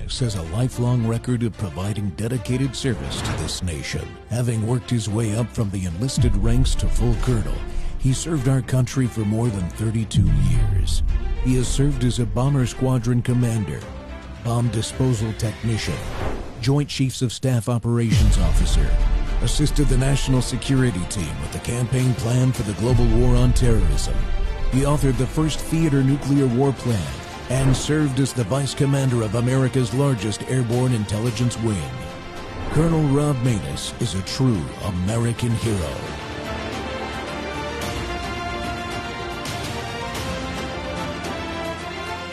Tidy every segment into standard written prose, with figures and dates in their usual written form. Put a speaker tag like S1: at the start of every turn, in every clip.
S1: Maness has a lifelong record of providing dedicated service to this nation. Having worked his way up from the enlisted ranks to full colonel, he served our country for more than 32 years. He has served as a bomber squadron commander, bomb disposal technician, Joint Chiefs of Staff Operations Officer, assisted the National Security Team with the campaign plan for the global war on terrorism. He authored the first theater nuclear war plan and served as the Vice Commander of America's largest airborne intelligence wing. Colonel Rob Maness is a true American hero.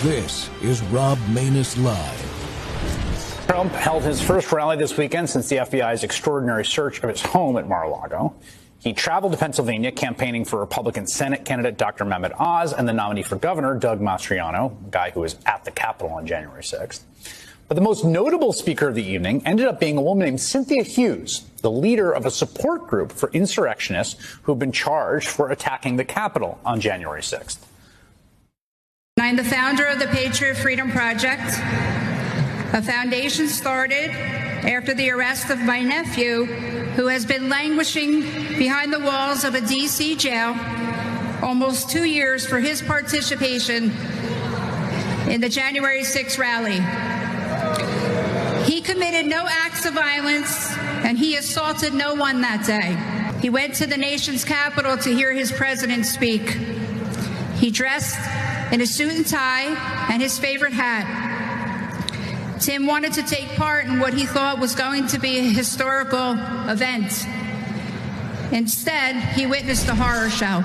S1: This is Rob Maness Live.
S2: Trump held his first rally this weekend since the FBI's extraordinary search of his home at Mar-a-Lago. He traveled to Pennsylvania campaigning for Republican Senate candidate Dr. Mehmet Oz and the nominee for governor, Doug Mastriano, a guy who was at the Capitol on January 6th. But the most notable speaker of the evening ended up being a woman named Cynthia Hughes, the leader of a support group for insurrectionists who have been charged for attacking the Capitol on January 6th.
S3: I'm the founder of the Patriot Freedom Project, a foundation started after the arrest of my nephew, who has been languishing behind the walls of a D.C. jail almost 2 years for his participation in the January 6th rally. He committed no acts of violence, and he assaulted no one that day. He went to the nation's capital to hear his president speak. He dressed in a suit and tie and his favorite hat. Tim wanted to take part in what he thought was going to be a historical event. Instead, he witnessed a horror show.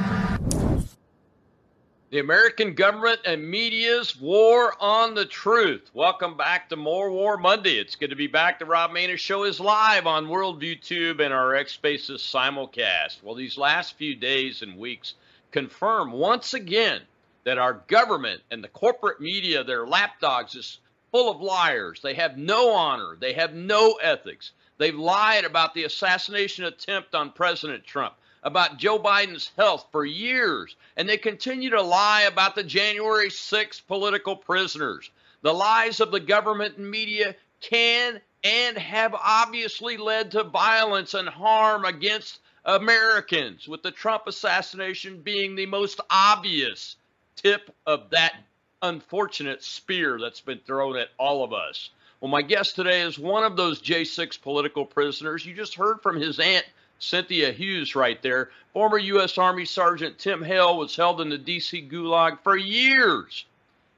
S4: The American government and media's war on the truth. Welcome back to More War Monday. It's good to be back. The Rob Maness Show is live on Worldview Tube and our X Spaces simulcast. Well, these last few days and weeks confirm once again that our government and the corporate media, their lapdogs, is full of liars. They have no honor. They have no ethics. They've lied about the assassination attempt on President Trump, about Joe Biden's health for years, and they continue to lie about the January 6th political prisoners. The lies of the government and media can and have obviously led to violence and harm against Americans, with the Trump assassination being the most obvious tip of that unfortunate spear that's been thrown at all of us. Well, my guest today is one of those J6 political prisoners. You just heard from his aunt, Cynthia Hughes, right there. Former U.S. Army Sergeant Tim Hale was held in the D.C. Gulag for years.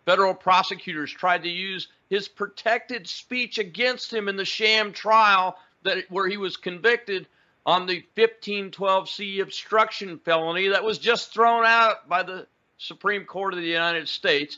S4: Federal prosecutors tried to use his protected speech against him in the sham trial where he was convicted on the 1512C obstruction felony that was just thrown out by the Supreme Court of the United States,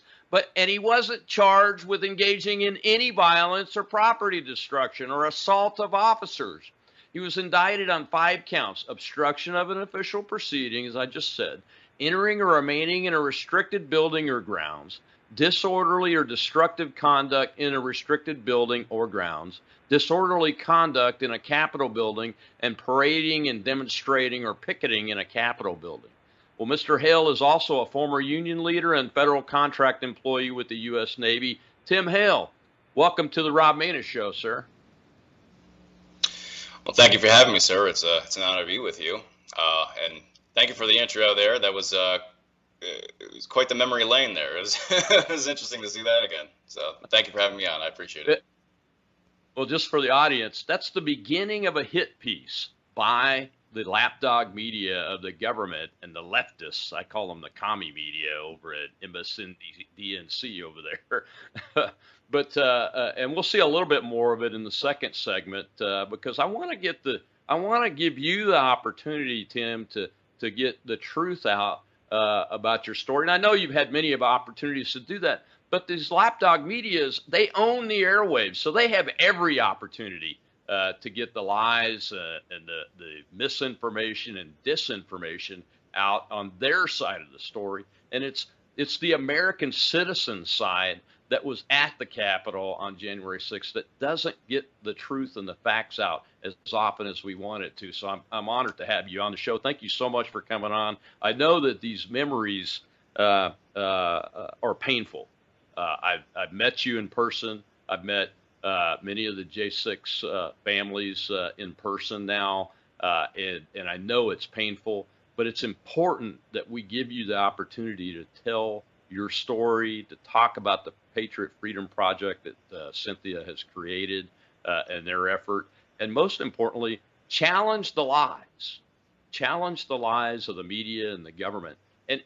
S4: and he wasn't charged with engaging in any violence or property destruction or assault of officers. He was indicted on 5 counts: obstruction of an official proceeding, as I just said, entering or remaining in a restricted building or grounds, disorderly or destructive conduct in a restricted building or grounds, disorderly conduct in a Capitol building, and parading and demonstrating or picketing in a Capitol building. Well, Mr. Hale is also a former union leader and federal contract employee with the U.S. Navy. Tim Hale, welcome to the Rob Maness Show, sir.
S5: Well, thank you for having me, sir. It's an honor to be with you. And thank you for the intro there. That was it was quite the memory lane there. It was interesting to see that again. So thank you for having me on. I appreciate it.
S4: Well, just for the audience, that's the beginning of a hit piece by the lapdog media of the government and the leftists. I call them the commie media over at MSNBC over there. But and we'll see a little bit more of it in the second segment because I want to give you the opportunity, Tim, to get the truth out about your story. And I know you've had many opportunities to do that, but these lapdog medias, they own the airwaves, so they have every opportunity to get the lies and the misinformation and disinformation out on their side of the story. And it's the American citizen side that was at the Capitol on January 6th that doesn't get the truth and the facts out as often as we want it to. So I'm honored to have you on the show. Thank you so much for coming on. I know that these memories are painful. I've met you in person. I've met many of the J6 families in person now, and I know it's painful, but it's important that we give you the opportunity to tell your story, to talk about the Patriot Freedom Project that Cynthia has created and their effort, and most importantly, challenge the lies of the media and the government. And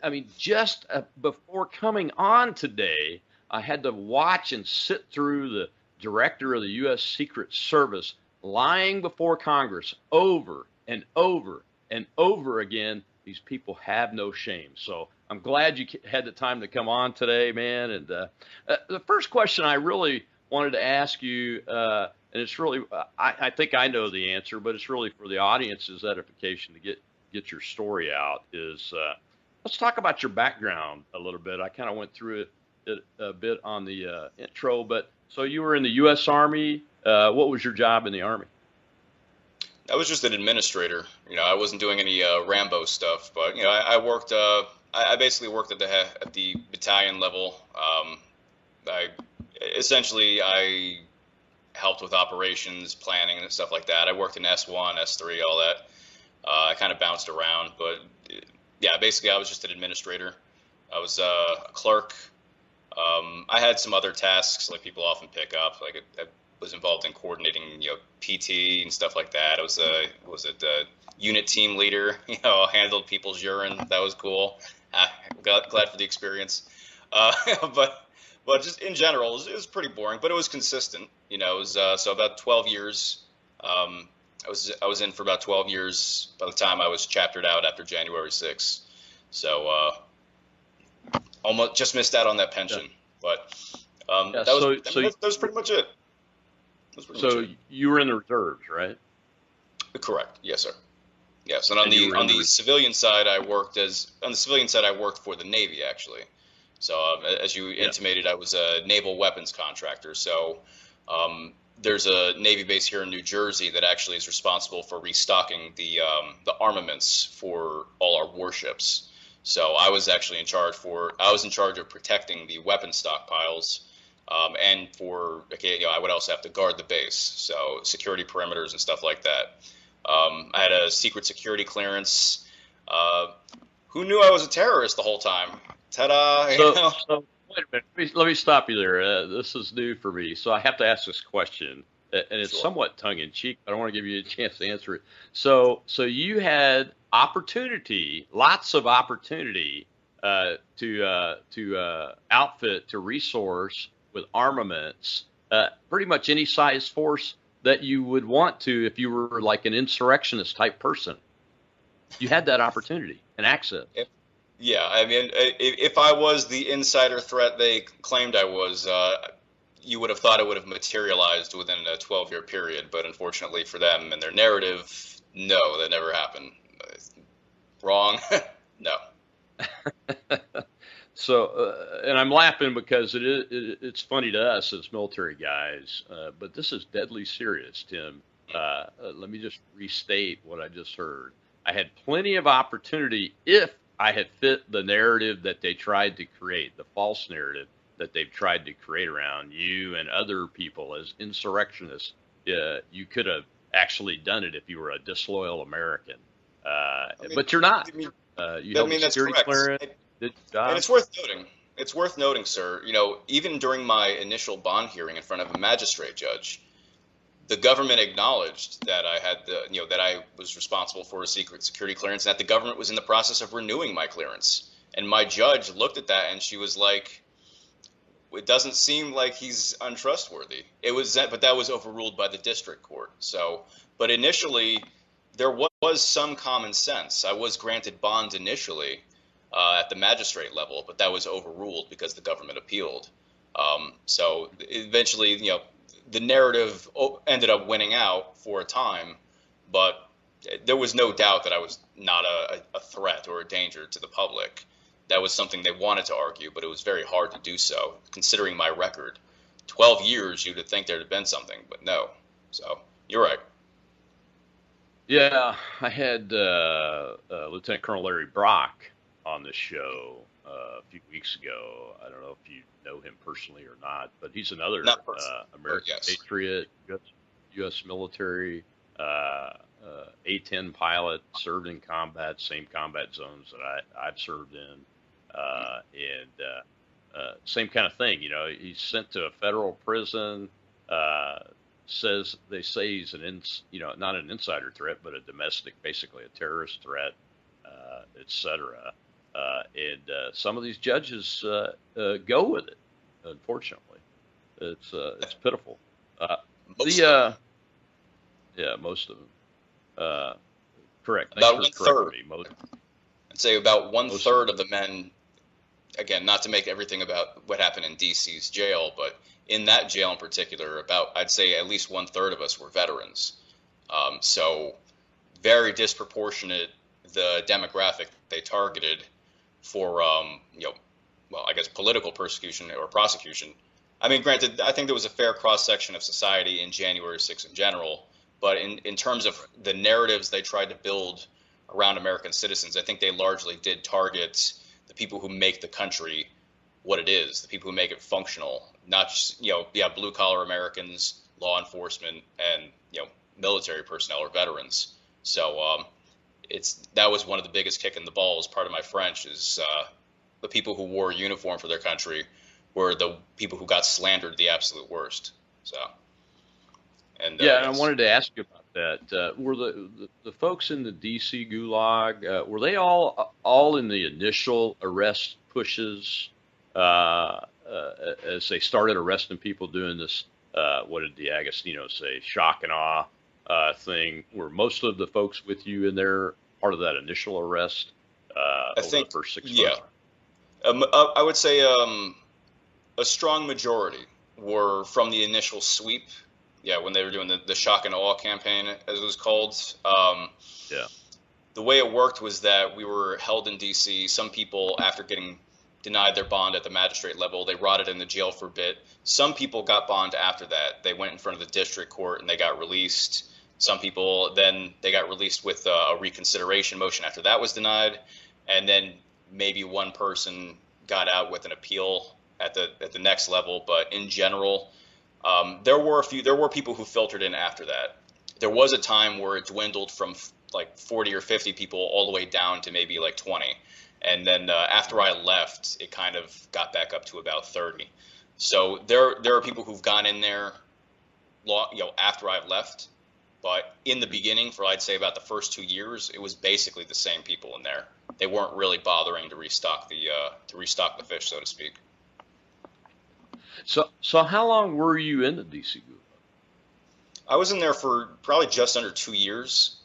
S4: I mean, just before coming on today, I had to watch and sit through the director of the U.S. Secret Service lying before Congress over and over and over again. These people have no shame. So I'm glad you had the time to come on today, man. And the first question I really wanted to ask you, and it's really, I think I know the answer, but it's really for the audience's edification to get your story out, is let's talk about your background a little bit. I kind of went through it a bit on the intro, but so you were in the U.S. Army. What was your job in the Army?
S5: I was just an administrator. I wasn't doing any Rambo stuff, but I worked. I basically worked at the battalion level. I helped with operations, planning, and stuff like that. I worked in S1, S3, all that. I kind of bounced around, but yeah, basically I was just an administrator. I was a clerk. I had some other tasks like people often pick up. Like I was involved in coordinating, PT and stuff like that. I was a unit team leader. Handled people's urine. That was cool. Glad for the experience. But just in general, it was pretty boring, but it was consistent. It was so about 12 years. I was in for about 12 years by the time I was chaptered out after January 6th. So almost just missed out on that pension. Yeah. But that was pretty much it.
S4: So you were in the reserves, right?
S5: Correct. Yes, sir. Yes, and on the civilian side, I worked for the Navy, actually. So as you intimated, I was a naval weapons contractor. So there's a Navy base here in New Jersey that actually is responsible for restocking the armaments for all our warships. So I was actually in charge of protecting the weapon stockpiles, and I would also have to guard the base, so security perimeters and stuff like that. I had a secret security clearance. Who knew I was a terrorist the whole time? Ta-da!
S4: So wait a minute. Let me stop you there. This is new for me, so I have to ask this question, and it's somewhat tongue-in-cheek. I don't want to give you a chance to answer it. So you had lots of opportunity to outfit, to resource with armaments, pretty much any size force that you would want to if you were like an insurrectionist type person. You had that opportunity and access.
S5: Yeah, I mean, if I was the insider threat they claimed I was, you would have thought it would have materialized within a 12-year period. But unfortunately for them and their narrative, no, that never happened. Wrong. No.
S4: So, and I'm laughing because it's funny to us as military guys, but this is deadly serious, Tim. Let me just restate what I just heard. I had plenty of opportunity if I had fit the narrative that they tried to create, the false narrative that they've tried to create around you and other people as insurrectionists. You could have actually done it if you were a disloyal American, but you're not. You held a security clearance.
S5: And it's worth noting. It's worth noting, sir. Even during my initial bond hearing in front of a magistrate judge, the government acknowledged that I had that I was responsible for a secret security clearance, and that the government was in the process of renewing my clearance. And my judge looked at that, and she was like, "It doesn't seem like he's untrustworthy." But that was overruled by the district court. So, but initially, there was some common sense. I was granted bond initially at the magistrate level, but that was overruled because the government appealed. So eventually, the narrative ended up winning out for a time, but there was no doubt that I was not a threat or a danger to the public. That was something they wanted to argue, but it was very hard to do so, considering my record. 12 years, you'd think there'd have been something, but no. So you're right.
S4: Yeah, I had Lieutenant Colonel Larry Brock on the show, a few weeks ago. I don't know if you know him personally or not, but he's another American
S5: yes.
S4: patriot, U.S. military, A-10 pilot, served in combat, same combat zones that I've served in, and same kind of thing. You know, he's sent to a federal prison. They say he's not an insider threat, but a domestic, basically a terrorist threat, etc. And some of these judges go with it. Unfortunately, it's pitiful. Most of them. Correct.
S5: About 1/3. I'd say about 1/3 of the men. Again, not to make everything about what happened in DC's jail, but in that jail in particular, I'd say at least 1/3 of us were veterans. So very disproportionate the demographic they targeted for, I guess political persecution or prosecution. I mean, granted, I think there was a fair cross-section of society in January 6th in general, but in terms of the narratives they tried to build around American citizens, I think they largely did target the people who make the country what it is, the people who make it functional, not just, blue-collar Americans, law enforcement, and, military personnel or veterans. So that was one of the biggest kick in the balls, part of my French, is the people who wore a uniform for their country were the people who got slandered the absolute worst. So, and
S4: I wanted to ask you about that. Were the folks in the DC Gulag, were they all in the initial arrest pushes as they started arresting people doing this? What did D'Agostino say? Shock and awe thing. Were most of the folks with you in there part of that initial arrest? I think the first 6 months.
S5: I would say a strong majority were from the initial sweep. Yeah, when they were doing the shock and awe campaign, as it was called. The way it worked was that we were held in D.C. Some people, after getting denied their bond at the magistrate level, they rotted in the jail for a bit. Some people got bond after that. They went in front of the district court and they got released. Some people, then they got released with a reconsideration motion after that was denied. And then maybe one person got out with an appeal at the next level. But in general, there were people who filtered in after that. There was a time where it dwindled from like 40 or 50 people all the way down to maybe like 20. And then after I left, it kind of got back up to about 30. So there are people who've gone in there after I've left. But in the beginning, for I'd say about the first 2 years, it was basically the same people in there. They weren't really bothering to restock the fish, so to speak.
S4: So how long were you in the DC Gulag?
S5: I was in there for probably just under 2 years.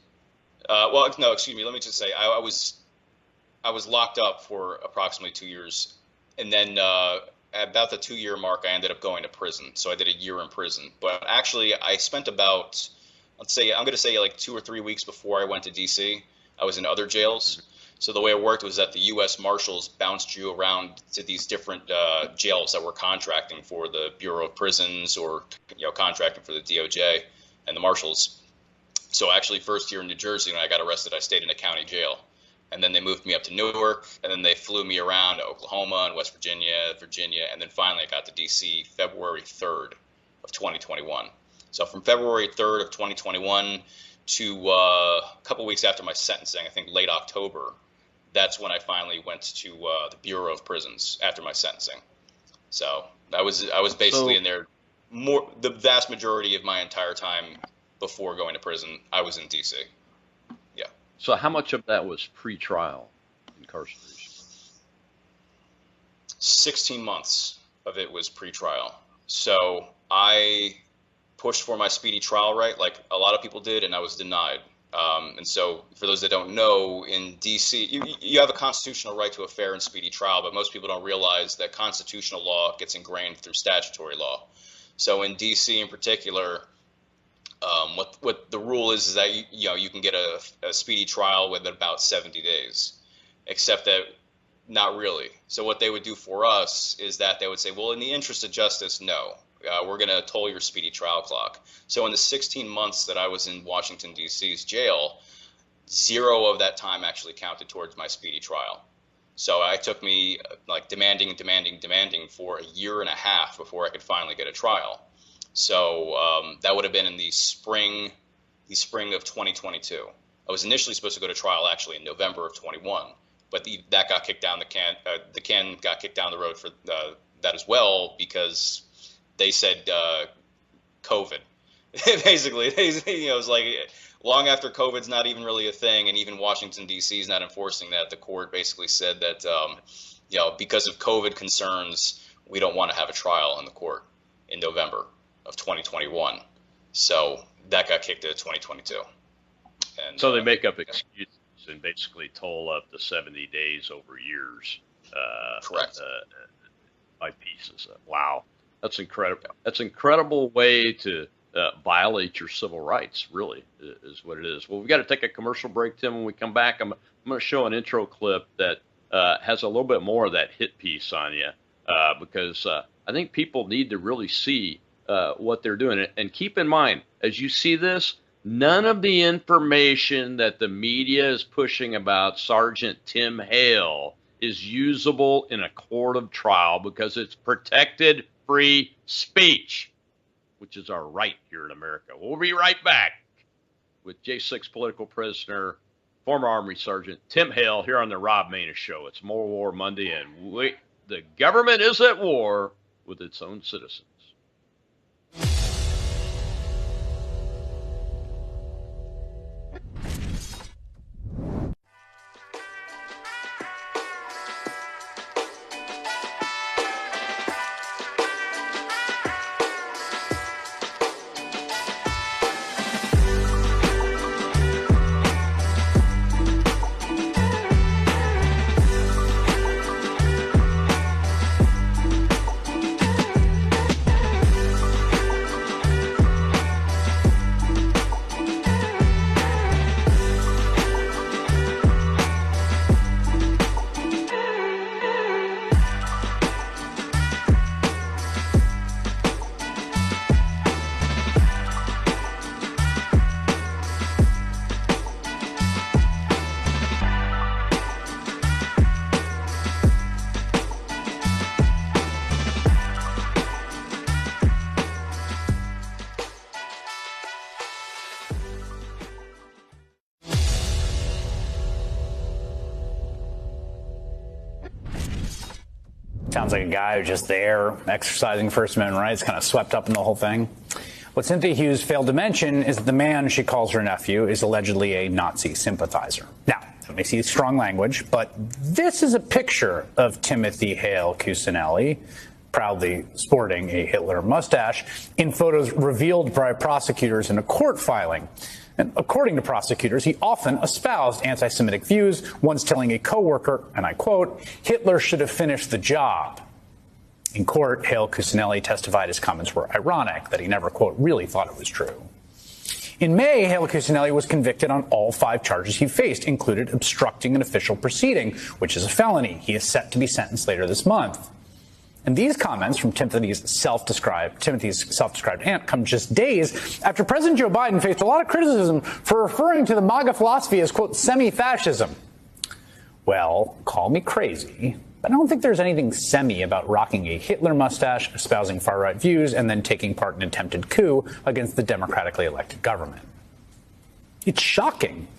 S5: No, excuse me. Let me just say I was locked up for approximately 2 years, and then at about the 2-year mark, I ended up going to prison. So I did a year in prison. But actually, I spent about, I'm going to say like 2 or 3 weeks before I went to DC. I was in other jails. Mm-hmm. So the way it worked was that the U.S. Marshals bounced you around to these different jails that were contracting for the Bureau of Prisons or contracting for the DOJ and the Marshals. So actually, first year in New Jersey, when I got arrested, I stayed in a county jail. And then they moved me up to Newark, and then they flew me around to Oklahoma and West Virginia, and then finally I got to D.C. February 3rd of 2021. So from February 3rd of 2021 to a couple weeks after my sentencing, I think late October, that's when I finally went to the Bureau of Prisons after my sentencing. So I was basically in there the vast majority of my entire time before going to prison. I was in D.C. Yeah.
S4: So how much of that was pre-trial incarceration?
S5: 16 months of it was pre-trial. So I pushed for my speedy trial right, like a lot of people did, and I was denied. And so for those that don't know, in D.C., you have a constitutional right to a fair and speedy trial, but most people don't realize that constitutional law gets ingrained through statutory law. So in D.C. in particular, what the rule is that you can get a speedy trial within about 70 days, except that not really. So what they would do for us is that they would say, well, in the interest of justice, no, we're going to toll your speedy trial clock. So in the 16 months that I was in Washington, D.C.'s jail, 0 of that time actually counted towards my speedy trial. So it took me like demanding for a year and a half before I could finally get a trial. So that would have been in the spring of 2022. I was initially supposed to go to trial actually in November of 21, but that got kicked down the can got kicked down the road for that as well, because they said COVID. Basically, it was like long after COVID's not even really a thing, and even Washington D.C. is not enforcing that. The court basically said that because of COVID concerns, we don't want to have a trial in the court in November of 2021. So that got kicked to 2022. And
S4: so they make up excuses and basically toll up the 70 days over years.
S5: Correct.
S4: By pieces. Wow, that's incredible. That's an incredible way to violate your civil rights. Really, is what it is. Well, we've got to take a commercial break, Tim. When we come back, I'm going to show an intro clip that has a little bit more of that hit piece on you, because I think people need to really see what they're doing. And keep in mind, as you see this, none of the information that the media is pushing about Sergeant Tim Hale is usable in a court of trial, because it's protected free speech, which is our right here in America. We'll be right back with J6 political prisoner, former Army Sergeant Tim Hale, here on the Rob Maness Show. It's More War Monday, and the government is at war with its own citizens.
S2: Sounds like a guy who's just there exercising First Amendment rights, kind of swept up in the whole thing. What Cynthia Hughes failed to mention is that the man she calls her nephew is allegedly a Nazi sympathizer. Now, that may seem strong language, but this is a picture of Timothy Hale Cusinelli, proudly sporting a Hitler mustache, in photos revealed by prosecutors in a court filing. And according to prosecutors, he often espoused anti-Semitic views, once telling a coworker, and I quote, "Hitler should have finished the job." In court, Hale Cusinelli testified his comments were ironic, that he never, quote, really thought it was true. In May, Hale Cusinelli was convicted on all 5 charges he faced, included obstructing an official proceeding, which is a felony. He is set to be sentenced later this month. And these comments from Timothy's self-described aunt come just days after President Joe Biden faced a lot of criticism for referring to the MAGA philosophy as, quote, semi-fascism. Well, call me crazy, but I don't think there's anything semi about rocking a Hitler mustache, espousing far-right views, and then taking part in an attempted coup against the democratically elected government. It's shocking.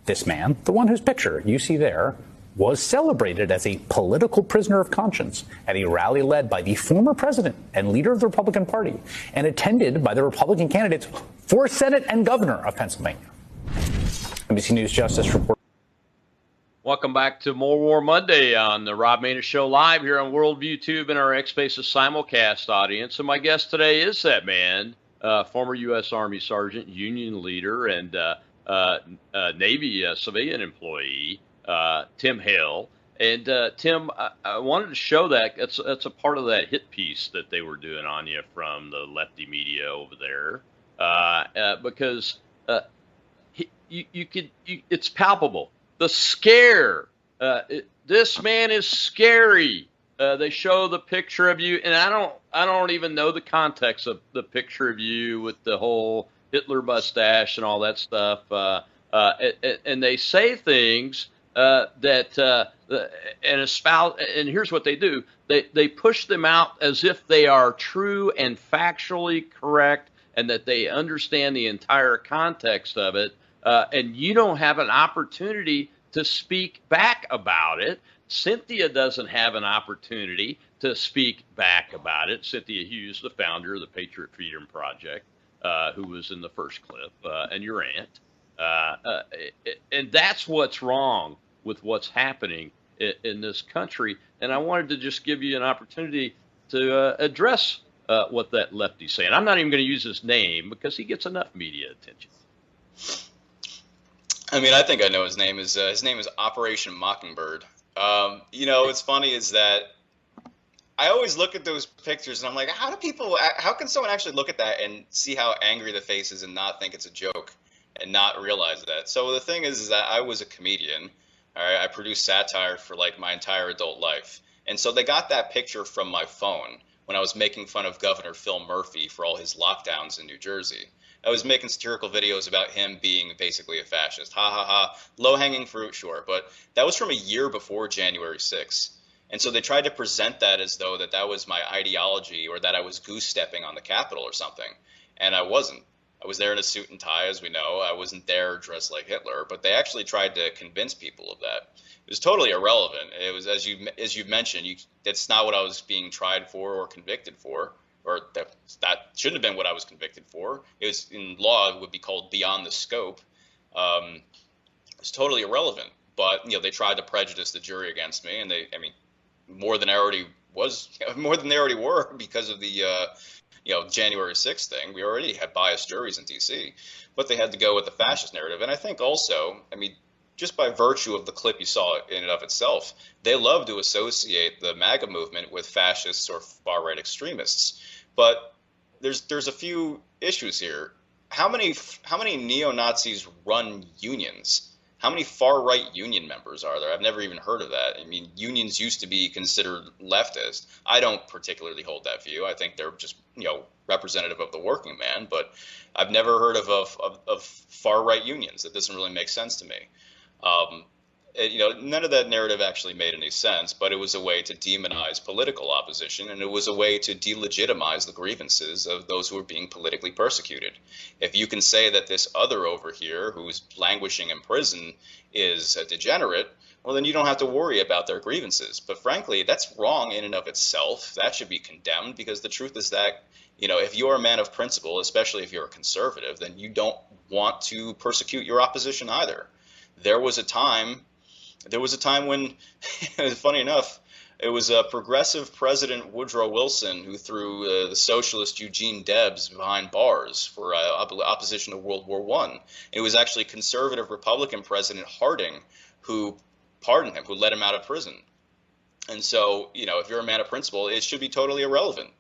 S2: This man, the one whose picture you see there, was celebrated as a political prisoner of conscience at a rally led by the former president and leader of the Republican Party and attended by the Republican candidates for Senate and governor of Pennsylvania. NBC News Justice report.
S4: Welcome back to More War Monday on the Rob Maness Show, live here on Worldview Tube and our X Spaces simulcast audience. And my guest today is that man, former U.S. Army Sergeant, Union leader, and Navy civilian employee, Tim Hale. And Tim, I wanted to show that that's a part of that hit piece that they were doing on you from the lefty media over there, because it's palpable. The scare. This man is scary. They show the picture of you, and I don't even know the context of the picture of you with the whole Hitler mustache and all that stuff. And they say things and espouse. And here's what they do: they push them out as if they are true and factually correct, and that they understand the entire context of it. And you don't have an opportunity to speak back about it. Cynthia doesn't have an opportunity to speak back about it. Cynthia Hughes, the founder of the Patriot Freedom Project, who was in the first clip, and your aunt. And that's what's wrong with what's happening in this country. And I wanted to just give you an opportunity to address what that lefty's saying. I'm not even going to use his name because he gets enough media attention.
S5: I mean, I think I know his name is Operation Mockingbird. What's funny is that I always look at those pictures and I'm like, how can someone actually look at that and see how angry the face is and not think it's a joke and not realize that? So the thing is that I was a comedian. All right, I produced satire for like my entire adult life. And so they got that picture from my phone when I was making fun of Governor Phil Murphy for all his lockdowns in New Jersey. I was making satirical videos about him being basically a fascist. Ha ha ha. Low-hanging fruit, sure. But that was from a year before January 6th. And so they tried to present that as though that was my ideology or that I was goose-stepping on the Capitol or something. And I wasn't. I was there in a suit and tie, as we know. I wasn't there dressed like Hitler. But they actually tried to convince people of that. It was totally irrelevant. It was, as you mentioned, that's not what I was being tried for or convicted for. Or that shouldn't have been what I was convicted for. It was, in law, it would be called beyond the scope. It's totally irrelevant. But they tried to prejudice the jury against me, and more than they already were because of the January 6th thing. We already had biased juries in D.C., but they had to go with the fascist narrative. And I think also, just by virtue of the clip you saw in and of itself, they love to associate the MAGA movement with fascists or far-right extremists. But there's a few issues here. How many neo-Nazis run unions? How many far-right union members are there? I've never even heard of that. Unions used to be considered leftist. I don't particularly hold that view. I think they're just representative of the working man. But I've never heard of far-right unions. That doesn't really make sense to me. None of that narrative actually made any sense, but it was a way to demonize political opposition, and it was a way to delegitimize the grievances of those who were being politically persecuted. If you can say that this other over here, who's languishing in prison, is a degenerate, well, then you don't have to worry about their grievances. But frankly, that's wrong in and of itself. That should be condemned, because the truth is that, if you're a man of principle, especially if you're a conservative, then you don't want to persecute your opposition either. There was a time when, funny enough, it was progressive President Woodrow Wilson who threw the socialist Eugene Debs behind bars for opposition to World War I. It was actually conservative Republican President Harding who pardoned him, who let him out of prison. And so, if you're a man of principle, it should be totally irrelevant.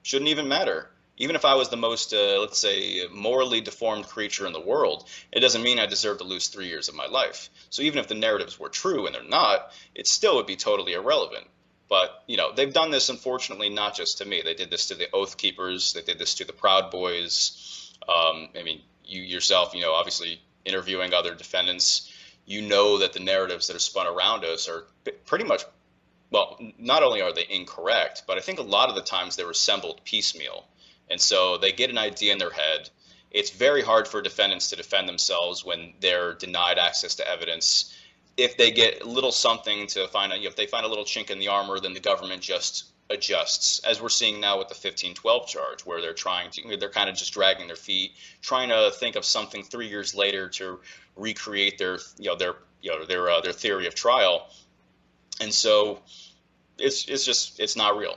S5: Shouldn't even matter. Even if I was the most, let's say, morally deformed creature in the world, it doesn't mean I deserve to lose 3 years of my life. So even if the narratives were true, and they're not, it still would be totally irrelevant. But, they've done this, unfortunately, not just to me. They did this to the Oath Keepers. They did this to the Proud Boys. You yourself, obviously interviewing other defendants, that the narratives that are spun around us are pretty much, well, not only are they incorrect, but I think a lot of the times they're assembled piecemeal. And so they get an idea in their head. It's very hard for defendants to defend themselves when they're denied access to evidence. If they get a little something to find, if they find a little chink in the armor, then the government just adjusts, as we're seeing now with the 1512 charge, where they're kind of just dragging their feet, trying to think of something 3 years later to recreate their theory of trial. And so it's not real.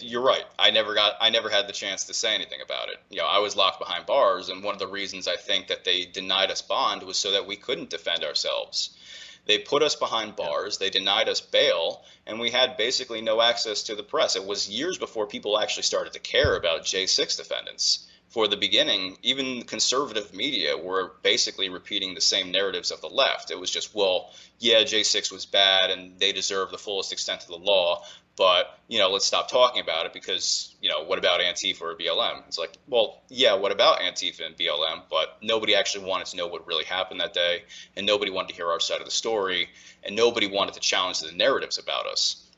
S5: You're right. I never had the chance to say anything about it. I was locked behind bars, and one of the reasons I think that they denied us bond was so that we couldn't defend ourselves. They put us behind bars, they denied us bail, and we had basically no access to the press. It was years before people actually started to care about J6 defendants. For the beginning, even conservative media were basically repeating the same narratives of the left. It was just, well, yeah, J6 was bad and they deserve the fullest extent of the law, but, let's stop talking about it because, what about Antifa or BLM? It's like, well, yeah, what about Antifa and BLM? But nobody actually wanted to know what really happened that day, and nobody wanted to hear our side of the story, and nobody wanted to challenge the narratives about us.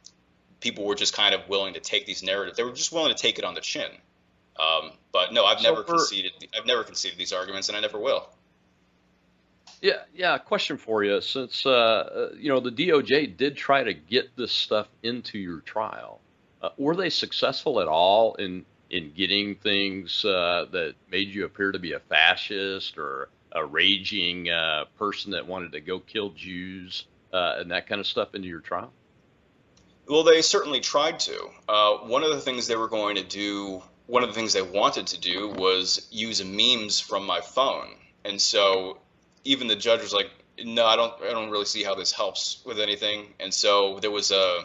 S5: People were just kind of willing to take these narratives. They were just willing to take it on the chin. But no, I've never conceded these arguments, and I never will.
S4: Yeah. Question for you. Since the DOJ did try to get this stuff into your trial, were they successful at all in getting things that made you appear to be a fascist or a raging person that wanted to go kill Jews and that kind of stuff into your trial?
S5: Well, they certainly tried to. One of the things they were going to do, one of the things they wanted to do was use memes from my phone. And so even the judge was like, no, I don't really see how this helps with anything. And so there was a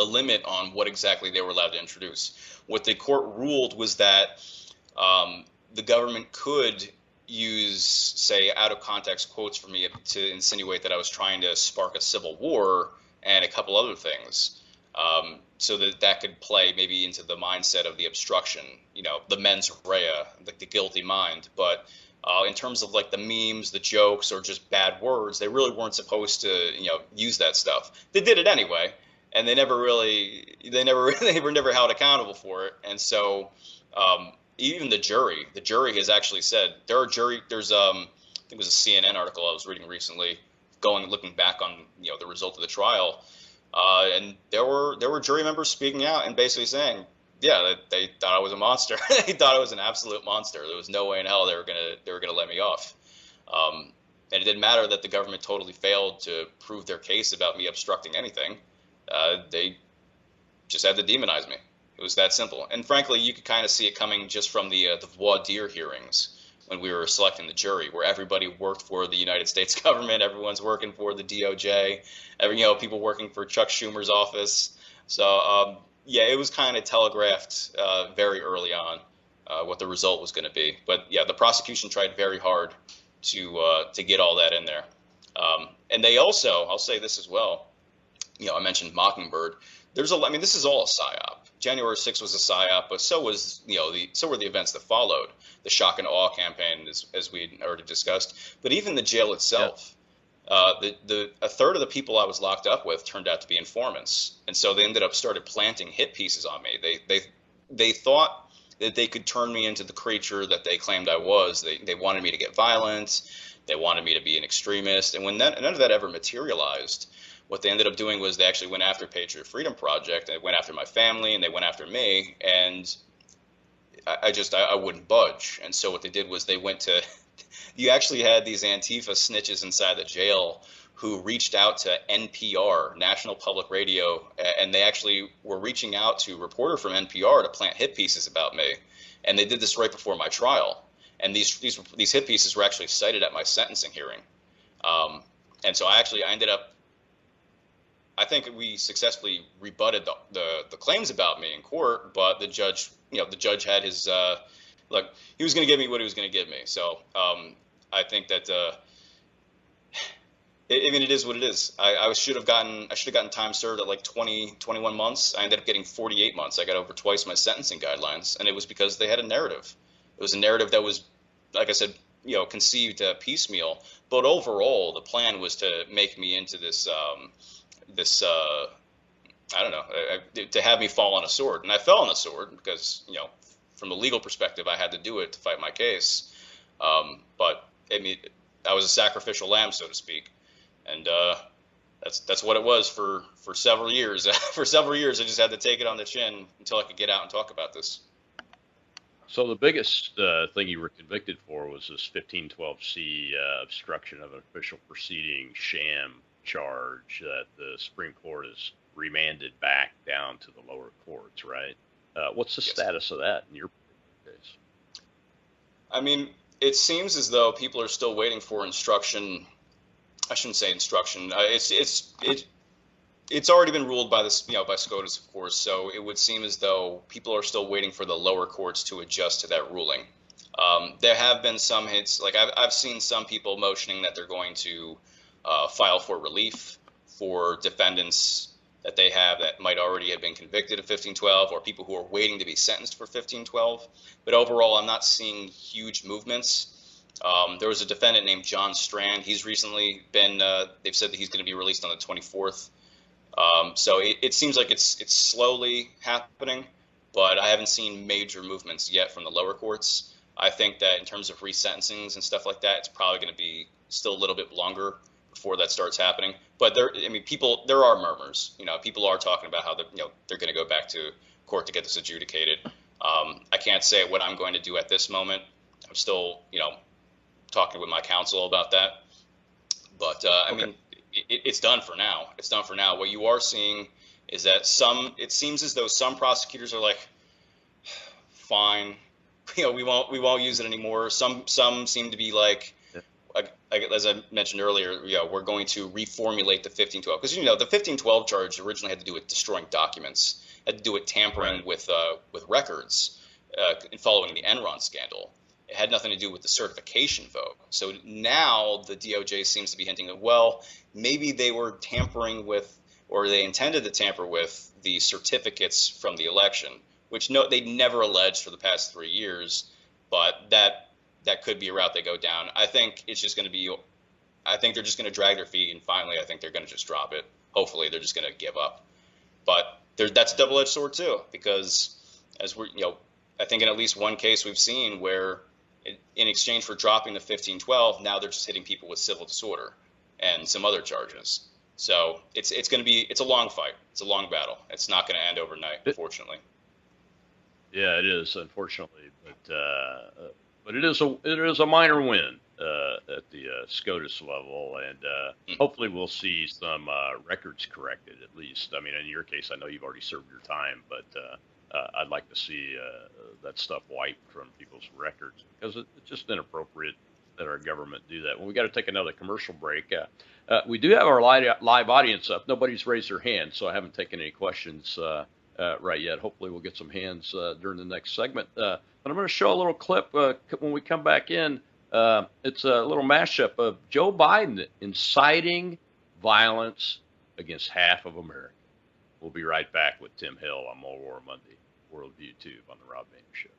S5: limit on what exactly they were allowed to introduce. What the court ruled was that the government could use, say, out of context quotes from me to insinuate that I was trying to spark a civil war and a couple other things. So that could play maybe into the mindset of the obstruction, the mens rea, like the guilty mind. But in terms of like the memes, the jokes, or just bad words, they really weren't supposed to, use that stuff. They did it anyway, and they were never held accountable for it. And so even the jury has actually said there's I think it was a CNN article I was reading recently, looking back on the result of the trial. And there were jury members speaking out and basically saying, yeah, that they thought I was a monster. They thought I was an absolute monster. There was no way in hell they were gonna let me off. And it didn't matter that the government totally failed to prove their case about me obstructing anything. They just had to demonize me. It was that simple. And frankly, you could kind of see it coming just from the voir dire hearings when we were selecting the jury, where everybody worked for the United States government, everyone's working for the DOJ, people working for Chuck Schumer's office. So yeah, it was kind of telegraphed very early on what the result was going to be. But yeah, the prosecution tried very hard to get all that in there. And they also, I'll say this as well, I mentioned Mockingbird. This is all a psyop. January 6th was a psyop, but so were the events that followed, the shock and awe campaign, as we already discussed. But even the jail itself, a third of the people I was locked up with turned out to be informants, and so they started planting hit pieces on me. They thought that they could turn me into the creature that they claimed I was. They wanted me to get violent. They wanted me to be an extremist, and when none of that ever materialized, what they ended up doing was they actually went after Patriot Freedom Project, and they went after my family, and they went after me, and I wouldn't budge. And so what they did was they went to – you actually had these Antifa snitches inside the jail who reached out to NPR, National Public Radio, and they actually were reaching out to a reporter from NPR to plant hit pieces about me. And they did this right before my trial. And these hit pieces were actually cited at my sentencing hearing. And so I ended up – I think we successfully rebutted the claims about me in court, but the judge had his he was going to give me what he was going to give me. So I think that it is what it is. I should have gotten time served at like 21 months. I ended up getting 48 months. I got over twice my sentencing guidelines, and it was because they had a narrative. It was a narrative that was, like I said, conceived piecemeal, but overall the plan was to make me into this. I don't know, to have me fall on a sword. And I fell on a sword because, from a legal perspective, I had to do it to fight my case. But I was a sacrificial lamb, so to speak. And that's what it was for several years. For several years, I just had to take it on the chin until I could get out and talk about this.
S4: So the biggest thing you were convicted for was this 1512C obstruction of an official proceeding sham charge that the Supreme Court has remanded back down to the lower courts, right? What's the status of that in your case?
S5: It seems as though people are still waiting for instruction. I shouldn't say instruction. It's already been ruled by this, by SCOTUS, of course. So it would seem as though people are still waiting for the lower courts to adjust to that ruling. There have been some hits, like I've seen some people motioning that they're going to file for relief for defendants that they have that might already have been convicted of 1512, or people who are waiting to be sentenced for 1512. But overall, I'm not seeing huge movements. There was a defendant named John Strand. He's recently been, they've said that he's going to be released on the 24th. So it seems like it's slowly happening, but I haven't seen major movements yet from the lower courts. I think that in terms of resentencings and stuff like that, it's probably going to be still a little bit longer before that starts happening. But there are murmurs. People are talking about how they're going to go back to court to get this adjudicated. I can't say what I'm going to do at this moment. I'm still, talking with my counsel about that. But it's done for now. It's done for now. What you are seeing is that it seems as though some prosecutors are like, fine, we won't use it anymore. Some seem to be like, as I mentioned earlier, we're going to reformulate the 1512, because the 1512 charge originally had to do with destroying documents, had to do with tampering with records, following the Enron scandal. It had nothing to do with the certification vote. So now the DOJ seems to be hinting that, well, maybe they were tampering with, or they intended to tamper with, the certificates from the election, which they never alleged for the past 3 years, but that could be a route they go down. I think they're just going to drag their feet, and finally I think they're going to just drop it. Hopefully they're just going to give up. But that's a double-edged sword too, because as I think in at least one case we've seen where in exchange for dropping the 1512, now they're just hitting people with civil disorder and some other charges. So it's a long fight. It's a long battle. It's not going to end overnight, unfortunately.
S4: Yeah, it is, unfortunately, but it is a minor win at the SCOTUS level, and hopefully we'll see some records corrected at least. I mean, in your case, I know you've already served your time, but I'd like to see that stuff wiped from people's records, because it's just inappropriate that our government do that. Well, we got to take another commercial break. We do have our live audience up. Nobody's raised their hand, so I haven't taken any questions right yet. Hopefully we'll get some hands during the next segment. But I'm going to show a little clip when we come back in. It's a little mashup of Joe Biden inciting violence against half of America. We'll be right back with Tim Hale on More War Monday, Worldview Tube on the Rob Maness Show.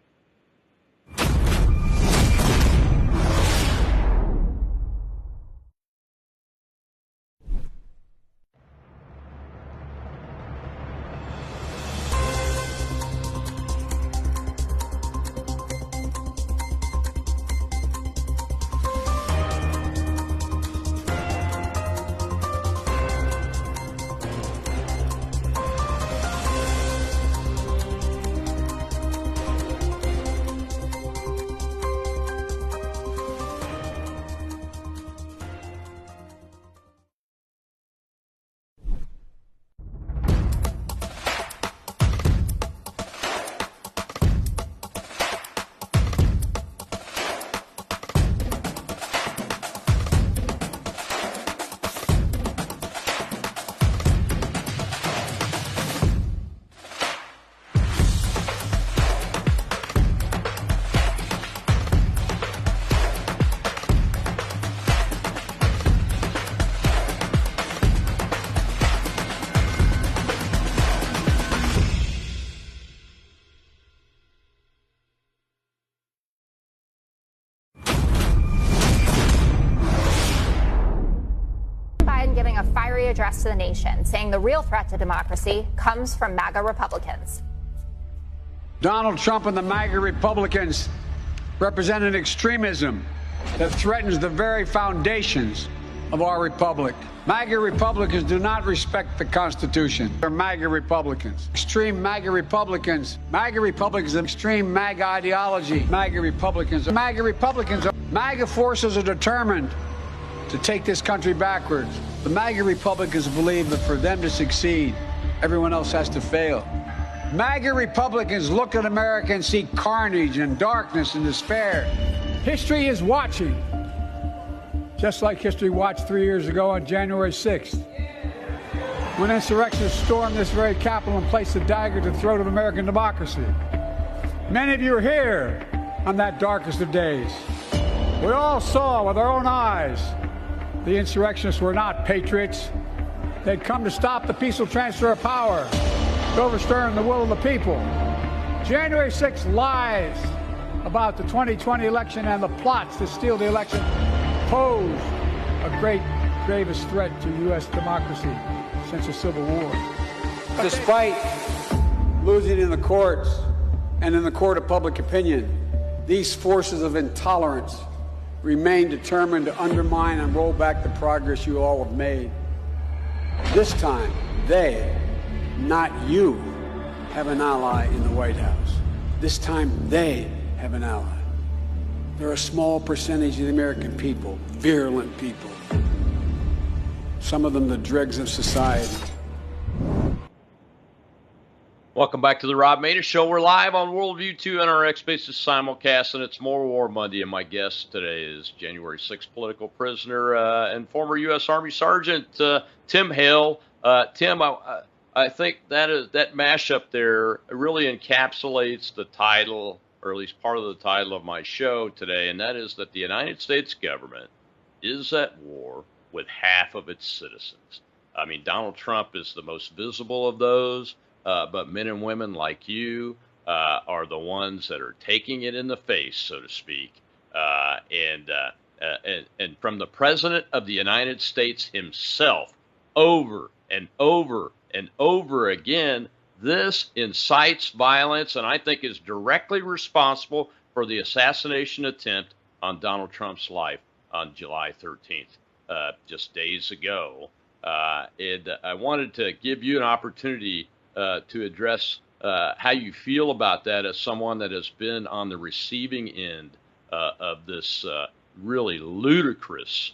S6: Address to the nation, saying the real threat to democracy comes from MAGA Republicans.
S7: Donald Trump and the MAGA Republicans represent an extremism that threatens the very foundations of our republic. MAGA Republicans do not respect the Constitution. They're MAGA Republicans. Extreme MAGA Republicans. MAGA Republicans have extreme MAGA ideology. MAGA Republicans. MAGA Republicans. MAGA forces are determined to take this country backwards. The MAGA Republicans believe that for them to succeed, everyone else has to fail. MAGA Republicans look at America and see carnage and darkness and despair. History is watching, just like history watched 3 years ago on January 6th, when insurrectionists stormed this very Capitol and placed a dagger to the throat of American democracy. Many of you are here on that darkest of days. We all saw with our own eyes the insurrectionists were not patriots. they'd come to stop the peaceful transfer of power, to overturn the will of the people. January 6th lies about the 2020 election and the plots to steal the election pose a gravest threat to U.S. democracy since the Civil War. Despite losing in the courts and in the court of public opinion, these forces of intolerance remain determined to undermine and roll back the progress you all have made. This time, they, not you, have an ally in the White House. This time, they have an ally. They're a small percentage of the American people, virulent people. Some of them the dregs of society.
S4: Welcome back to the Rob Maness Show. We're live on Worldview 2 and our X Spaces simulcast, and it's More War Monday. And my guest today is January 6th political prisoner and former U.S. Army Sergeant Tim Hale. Tim, I think that mashup there really encapsulates the title, or at least part of the title of my show today, and that is that the United States government is at war with half of its citizens. I mean, Donald Trump is the most visible of those. But men and women like you are the ones that are taking it in the face, so to speak. And from the President of the United States himself, over and over and over again, this incites violence and I think is directly responsible for the assassination attempt on Donald Trump's life on July 13th, just days ago. And I wanted to give you an opportunity to address how you feel about that as someone that has been on the receiving end of this really ludicrous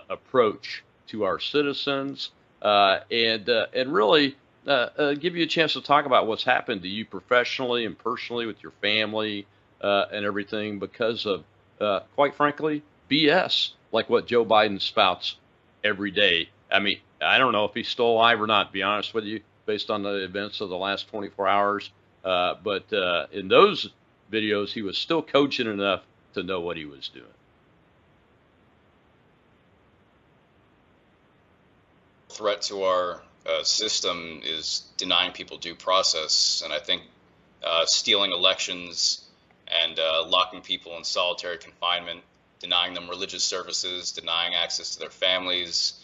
S4: approach to our citizens, and really give you a chance to talk about what's happened to you professionally and personally with your family and everything because of, quite frankly, BS, like what Joe Biden spouts every day. I mean, I don't know if he's still alive or not, to be honest with you, based on the events of the last 24 hours. But in those videos, he was still coaching enough to know what he was doing.
S5: Threat to our system is denying people due process. And I think stealing elections and locking people in solitary confinement, denying them religious services, denying access to their families,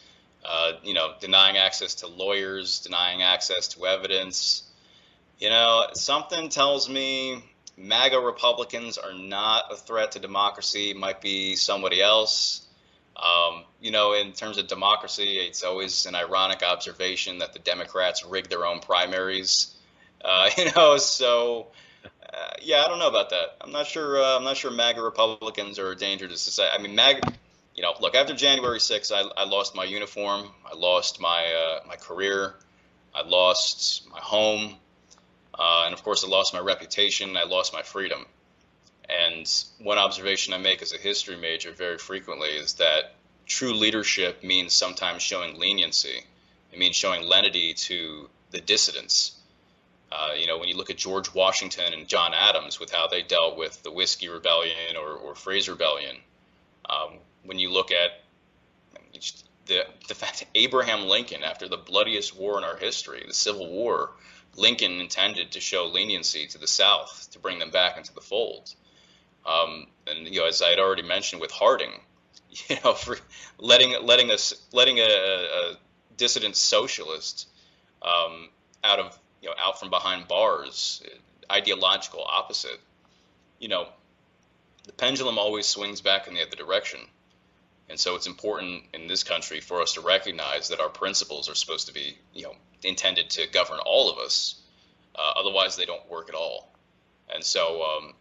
S5: denying access to lawyers, denying access to evidence. Something tells me MAGA Republicans are not a threat to democracy. It might be somebody else. In terms of democracy, it's always an ironic observation that the Democrats rig their own primaries. I don't know about that. I'm not sure MAGA Republicans are a danger to society. I mean, MAGA. Look, after January 6th, I lost my uniform, I lost my career, I lost my home, and of course I lost my reputation, I lost my freedom. And one observation I make as a history major very frequently is that true leadership means sometimes showing leniency. It means showing lenity to the dissidents. When you look at George Washington and John Adams with how they dealt with the Whiskey Rebellion or Fraser Rebellion, when you look at the fact that Abraham Lincoln, after the bloodiest war in our history, the Civil War, Lincoln intended to show leniency to the South to bring them back into the fold. As I had already mentioned with Harding, for letting a dissident socialist out from behind bars, ideological opposite. The pendulum always swings back in the other direction. And so it's important in this country for us to recognize that our principles are supposed to be, intended to govern all of us. Otherwise, they don't work at all. And so,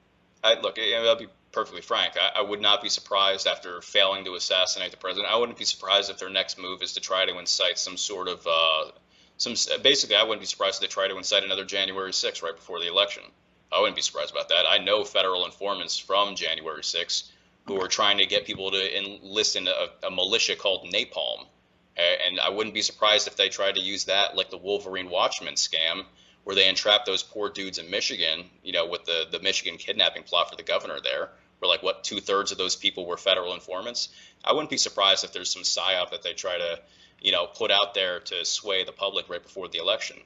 S5: I'll be perfectly frank. I would not be surprised after failing to assassinate the president. I wouldn't be surprised if their next move is to try to incite some sort of basically, I wouldn't be surprised if they try to incite another January 6th right before the election. I wouldn't be surprised about that. I know federal informants from January 6th who are trying to get people to enlist in a militia called Napalm. And I wouldn't be surprised if they tried to use that like the Wolverine Watchman scam, where they entrapped those poor dudes in Michigan, with the Michigan kidnapping plot for the governor there, where 2/3 of those people were federal informants. I wouldn't be surprised if there's some psyop that they try to put out there to sway the public right before the election.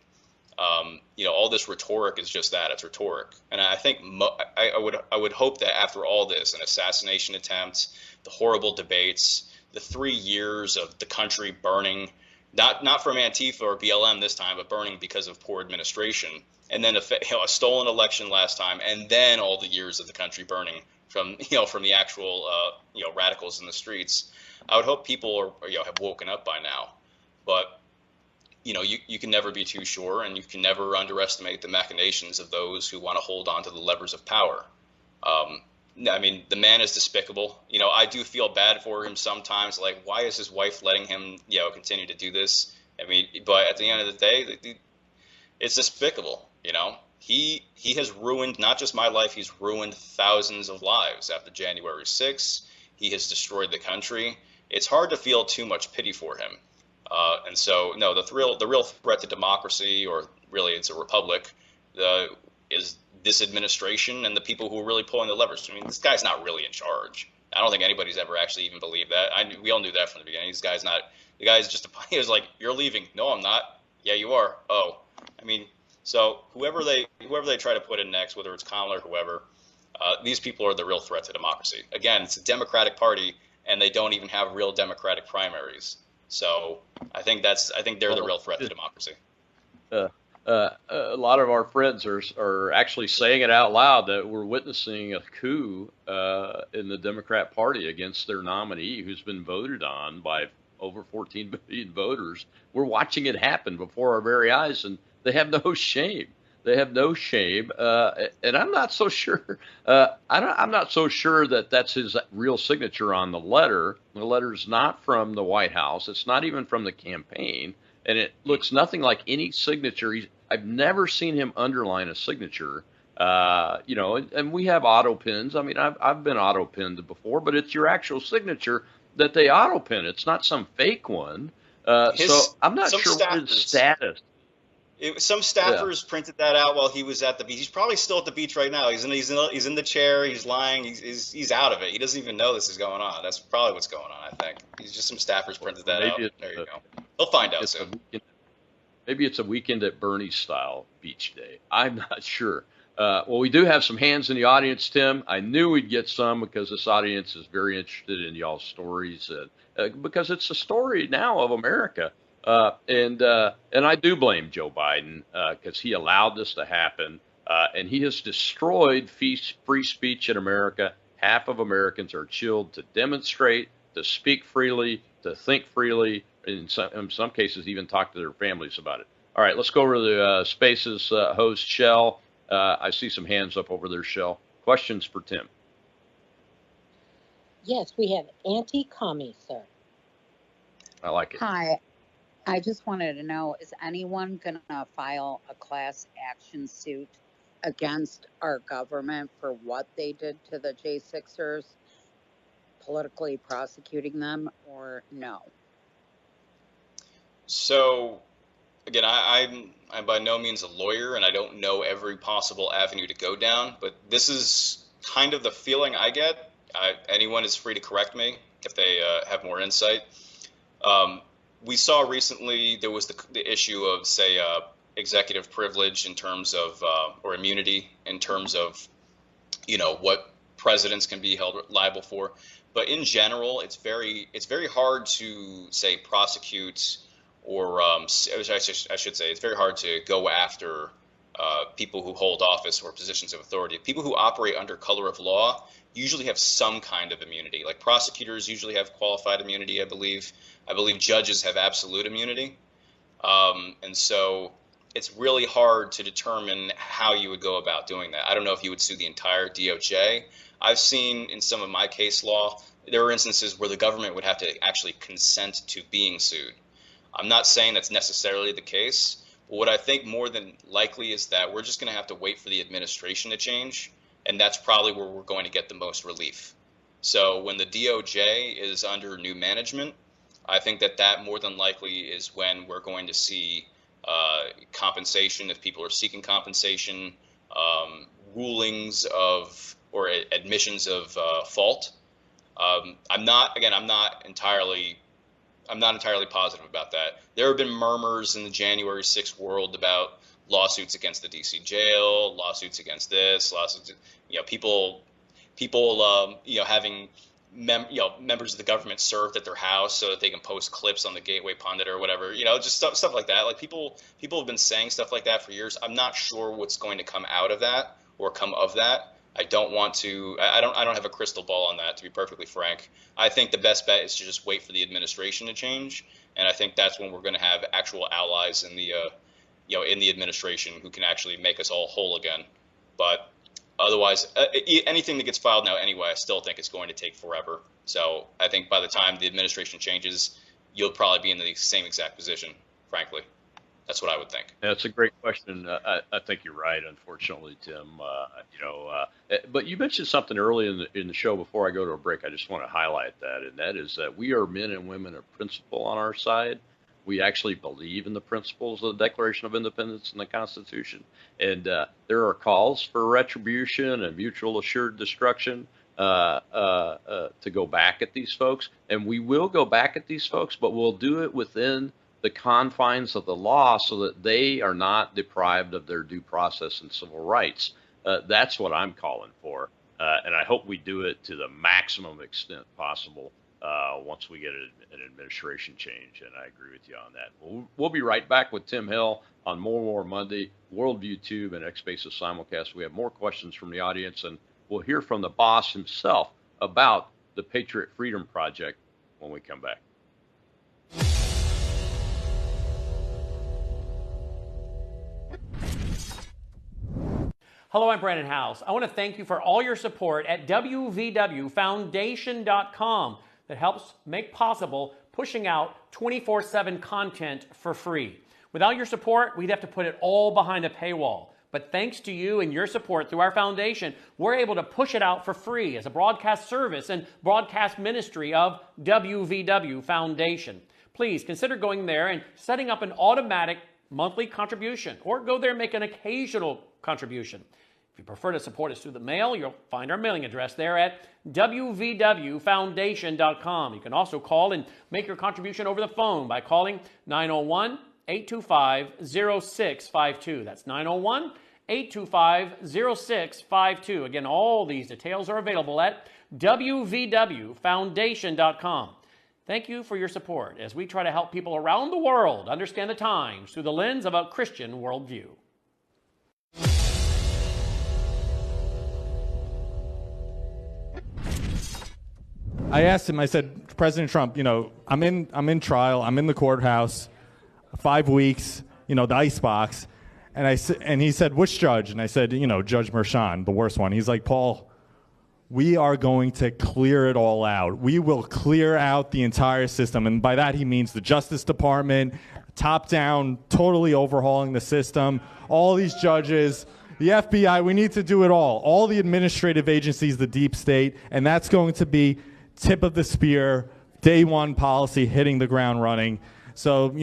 S5: All this rhetoric is just that. It's rhetoric. And I think I would hope that after all this, an assassination attempt, the horrible debates, the 3 years of the country burning, not from Antifa or BLM this time, but burning because of poor administration, and then a stolen election last time, and then all the years of the country burning from the actual radicals in the streets. I would hope people have woken up by now, but you can never be too sure, and you can never underestimate the machinations of those who want to hold on to the levers of power. I mean, the man is despicable. I do feel bad for him sometimes. Like, why is his wife letting him, continue to do this? I mean, but at the end of the day, it's despicable. He has ruined not just my life. He's ruined thousands of lives after January 6th. He has destroyed the country. It's hard to feel too much pity for him. And so, no, the real threat to democracy, or really it's a republic, is this administration and the people who are really pulling the levers. I mean, this guy's not really in charge. I don't think anybody's ever actually even believed that. We all knew that from the beginning. The guy's just he was like, "You're leaving." "No, I'm not." "Yeah, you are." "Oh." I mean, so whoever they try to put in next, whether it's Kamala or whoever, these people are the real threat to democracy. Again, it's a Democratic Party, and they don't even have real Democratic primaries. So I think they're the real threat to democracy.
S4: A lot of our friends are actually saying it out loud that we're witnessing a coup in the Democrat Party against their nominee, who's been voted on by over 14 million voters. We're watching it happen before our very eyes, and they have no shame. They have no shame, and I'm not so sure. I'm not so sure that that's his real signature on the letter. The letter's not from the White House. It's not even from the campaign, and it looks nothing like any signature. I've never seen him underline a signature. And we have auto pins. I mean, I've been auto pinned before, but it's your actual signature that they auto pin. It's not some fake one. So I'm not sure what his status.
S5: Some staffers printed that out while he was at the beach. He's probably still at the beach right now. He's in the chair. He's lying. He's out of it. He doesn't even know this is going on. That's probably what's going on. I think he's just some staffers printed that out. There you go. He'll find out soon.
S4: Maybe it's a weekend at Bernie's style beach day. I'm not sure. Well, we do have some hands in the audience, Tim. I knew we'd get some because this audience is very interested in y'all's stories, because it's the story now of America. And I do blame Joe Biden because he allowed this to happen, and he has destroyed free speech in America. Half of Americans are chilled to demonstrate, to speak freely, to think freely, in some cases even talk to their families about it. All right, let's go over to the Spaces host, Shell. I see some hands up over there, Shell. Questions for Tim?
S8: Yes, we have anti-commie, sir.
S4: I like it.
S9: Hi. I just wanted to know, is anyone going to file a class action suit against our government for what they did to the J6ers, politically prosecuting them, or no?
S5: So, again, I'm by no means a lawyer, and I don't know every possible avenue to go down, but this is kind of the feeling I get. Anyone is free to correct me if they have more insight. We saw recently there was the issue of, say, executive privilege in terms of, or immunity in terms of, what presidents can be held liable for. But in general, it's very hard to, say, prosecute, or I should say, it's very hard to go after people who hold office or positions of authority. People who operate under color of law usually have some kind of immunity. Like prosecutors usually have qualified immunity, I believe. I believe judges have absolute immunity. And so it's really hard to determine how you would go about doing that. I don't know if you would sue the entire DOJ. I've seen in some of my case law, there are instances where the government would have to actually consent to being sued. I'm not saying that's necessarily the case, but what I think more than likely is that we're just going to have to wait for the administration to change, and that's probably where we're going to get the most relief. So when the DOJ is under new management, I think that more than likely is when we're going to see compensation if people are seeking compensation, rulings of or admissions of fault. I'm not entirely I'm not entirely positive about that. There have been murmurs in the January 6th world about lawsuits against the DC jail, lawsuits against this, lawsuits, people, having members of the government served at their house so that they can post clips on the Gateway Pundit or whatever, just stuff like that. Like people have been saying stuff like that for years. I'm not sure what's going to come out of that or come of that. I don't have a crystal ball on that, to be perfectly frank. I think the best bet is to just wait for the administration to change. And I think that's when we're going to have actual allies in the, in the administration who can actually make us all whole again. But otherwise, anything that gets filed now anyway, I still think it's going to take forever. So I think by the time the administration changes, you'll probably be in the same exact position, frankly. That's what I would think.
S4: That's a great question. I think you're right, unfortunately, Tim. But you mentioned something early in the show before I go to a break. I just want to highlight that, and that is that we are men and women of principle on our side. We actually believe in the principles of the Declaration of Independence and the Constitution. And there are calls for retribution and mutual assured destruction to go back at these folks. And we will go back at these folks, but we'll do it within the confines of the law so that they are not deprived of their due process and civil rights. That's what I'm calling for. And I hope we do it to the maximum extent possible once we get an administration change. And I agree with you on that. We'll be right back with Tim Hale on More War Monday, Worldview Tube, and X Spaces Simulcast. We have more questions from the audience, and we'll hear from the boss himself about the Patriot Freedom Project when we come back.
S10: Hello, I'm Brandon House. I want to thank you for all your support at wvwfoundation.com that helps make possible pushing out 24/7 content for free. Without your support, we'd have to put it all behind a paywall. But thanks to you and your support through our foundation, we're able to push it out for free as a broadcast service and broadcast ministry of WVW Foundation. Please consider going there and setting up an automatic monthly contribution, or go there and make an occasional contribution. If you prefer to support us through the mail, you'll find our mailing address there at wvwfoundation.com. You can also call and make your contribution over the phone by calling 901-825-0652. That's 901-825-0652. Again, all these details are available at wvwfoundation.com. Thank you for your support as we try to help people around the world understand the times through the lens of a Christian worldview.
S11: I asked him, I said, President Trump, I'm in trial, I'm in the courthouse, 5 weeks, the icebox. And he said, which judge? And I said, Judge Merchan, the worst one. He's like, Paul, we are going to clear it all out. We will clear out the entire system. And by that, he means the Justice Department, top down, totally overhauling the system, all these judges, the FBI, we need to do it all the administrative agencies, the deep state, and that's going to be tip of the spear, day one policy hitting the ground running. So,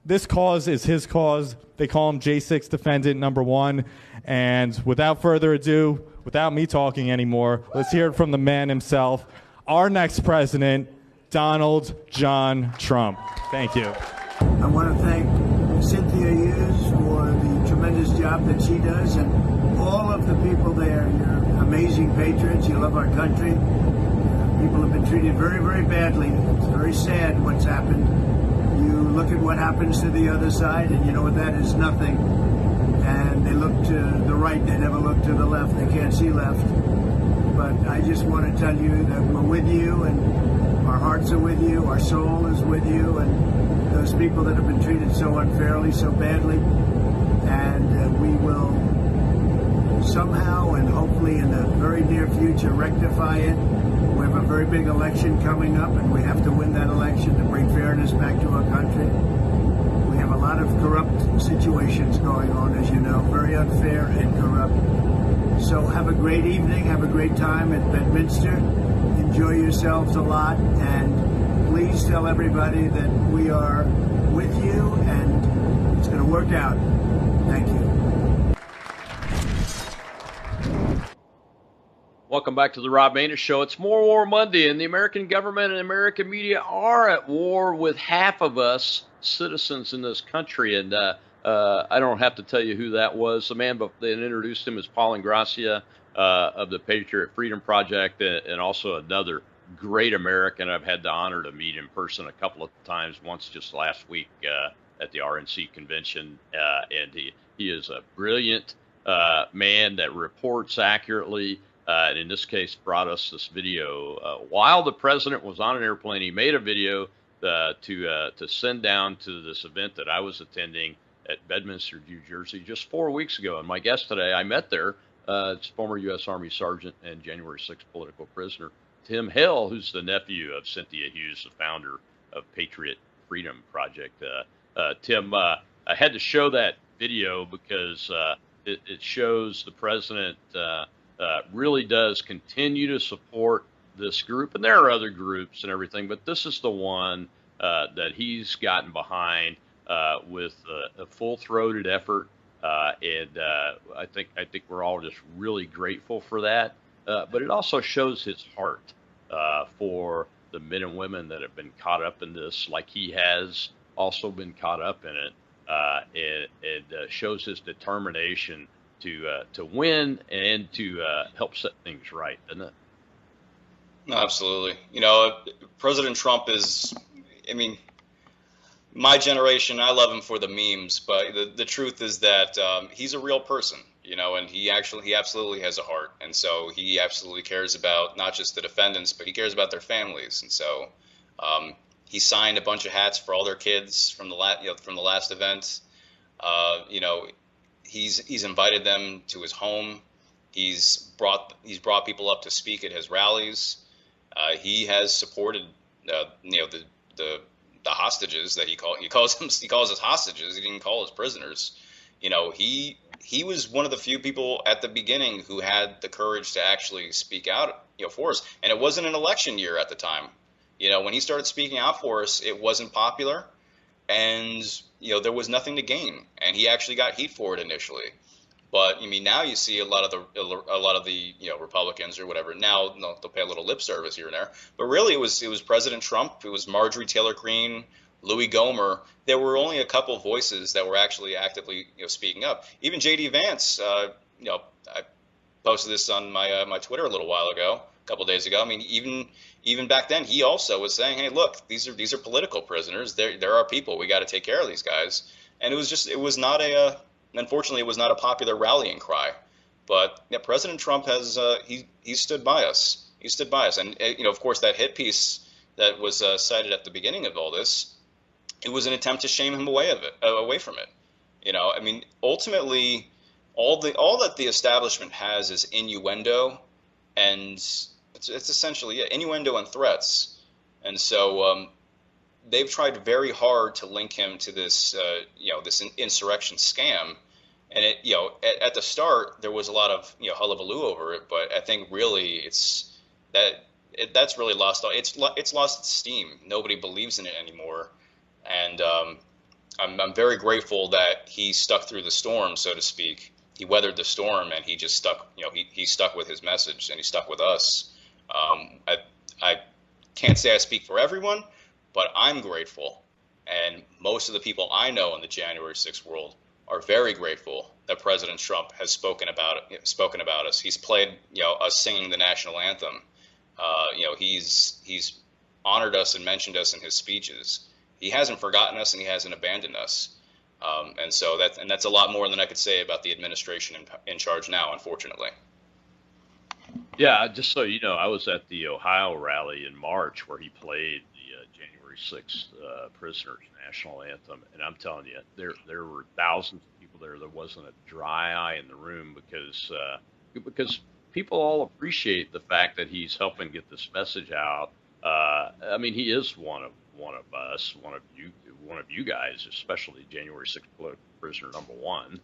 S11: this cause is his cause. They call him J6 defendant number 1. And without further ado, without me talking anymore, let's hear it from the man himself, our next president, Donald John Trump. Thank you.
S12: I want to thank Cynthia Hughes for the tremendous job that she does, and all of the people there. You're amazing patriots. You love our country. People have been treated very, very badly. It's very sad what's happened. You look at what happens to the other side, and you know what that is? Nothing. And they look to the right. They never look to the left. They can't see left. But I just want to tell you that we're with you, and our hearts are with you. Our soul is with you, and those people that have been treated so unfairly, so badly. And we will somehow and hopefully in the very near future rectify it. We have a very big election coming up, and we have to win that election to bring fairness back to our country. We have a lot of corrupt situations going on, as you know, very unfair and corrupt. So have a great evening, have a great time at Bedminster. Enjoy yourselves a lot, and please tell everybody that we are with you, and it's going to work out. Thank you.
S4: Welcome back to the Rob Maness Show. It's More War Monday, and the American government and American media are at war with half of us citizens in this country. And I don't have to tell you who that was. The man that introduced him is Paul Ingracia of the Patriot Freedom Project, and also another great American. I've had the honor to meet in person a couple of times, once just last week at the RNC convention. And he is a brilliant man that reports accurately. And in this case, brought us this video while the president was on an airplane. He made a video to send down to this event that I was attending at Bedminster, New Jersey, just 4 weeks ago. And my guest today, I met there, it's former U.S. Army Sergeant and January 6th political prisoner Tim Hale, who's the nephew of Cynthia Hughes, the founder of Patriot Freedom Project. Tim, I had to show that video because it shows the president really does continue to support this group. And there are other groups and everything, but this is the one that he's gotten behind with a full-throated effort. And I think we're all just really grateful for that. But it also shows his heart for the men and women that have been caught up in this, like he has also been caught up in it. It shows his determination to win and to help set things right, doesn't it?
S5: No, absolutely. You know, President Trump is, I mean, my generation, I love him for the memes, but the truth is that he's a real person, you know, and he absolutely has a heart. And so he absolutely cares about not just the defendants, but he cares about their families. And so he signed a bunch of hats for all their kids from the last event. You know, he's invited them to his home. He's brought people up to speak at his rallies. He has supported you know, the hostages that he calls us hostages. He didn't call us prisoners. You know, he was one of the few people at the beginning who had the courage to actually speak out, you know, for us. And it wasn't an election year at the time. You know, when he started speaking out for us, it wasn't popular, and you know, there was nothing to gain. And he actually got heat for it initially. But I mean, now you see a lot of the you know, Republicans or whatever. Now they'll pay a little lip service here and there. But really, it was President Trump. It was Marjorie Taylor Greene, Louis Gohmert. There were only a couple of voices that were actually actively, you know, speaking up. Even J.D. Vance. You know, I posted this on my Twitter a little while ago, a couple of days ago. I mean, even back then, he also was saying, "Hey, look, these are political prisoners. They're our people. We got to take care of these guys." And unfortunately, it was not a popular rallying cry. But yeah, President Trump has he stood by us. He stood by us. And you know, of course, that hit piece that was cited at the beginning of all this, it was an attempt to shame him away from it. You know, I mean, ultimately, all that the establishment has is innuendo, and it's essentially innuendo and threats. And so they've tried very hard to link him to this, you know, this insurrection scam. And it, you know, at the start there was a lot of, you know, hullabaloo over it, but I think really that's really lost. It's lost its steam. Nobody believes in it anymore. And I'm very grateful that he stuck through the storm, so to speak. He weathered the storm, and he just stuck. You know, he stuck with his message, and he stuck with us. I can't say I speak for everyone, but I'm grateful, and most of the people I know in the January 6th world are very grateful that President Trump has spoken about us. He's played, you know, us singing the national anthem. You know, he's honored us and mentioned us in his speeches. He hasn't forgotten us, and he hasn't abandoned us. And so that's a lot more than I could say about the administration in charge now, unfortunately.
S4: Yeah, just so you know, I was at the Ohio rally in March where he played the January 6th prisoners national anthem, and I'm telling you, there were thousands of people there. There wasn't a dry eye in the room because people all appreciate the fact that he's helping get this message out. I mean, he is one of us, one of you guys, especially January 6th prisoner number one.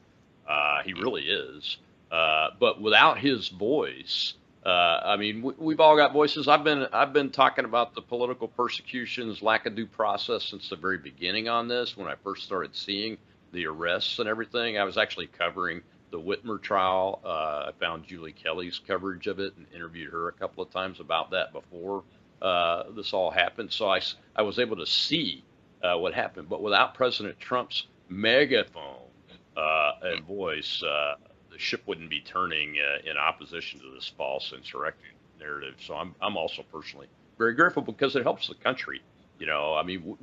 S4: He really is. But without his voice, I mean, we've all got voices. I've been talking about the political persecutions, lack of due process since the very beginning on this. When I first started seeing the arrests and everything, I was actually covering the Whitmer trial. I found Julie Kelly's coverage of it and interviewed her a couple of times about that before this all happened. So I was able to see what happened. But without President Trump's megaphone and voice, the ship wouldn't be turning in opposition to this false insurrection narrative. So I'm also personally very grateful because it helps the country. You know, I mean,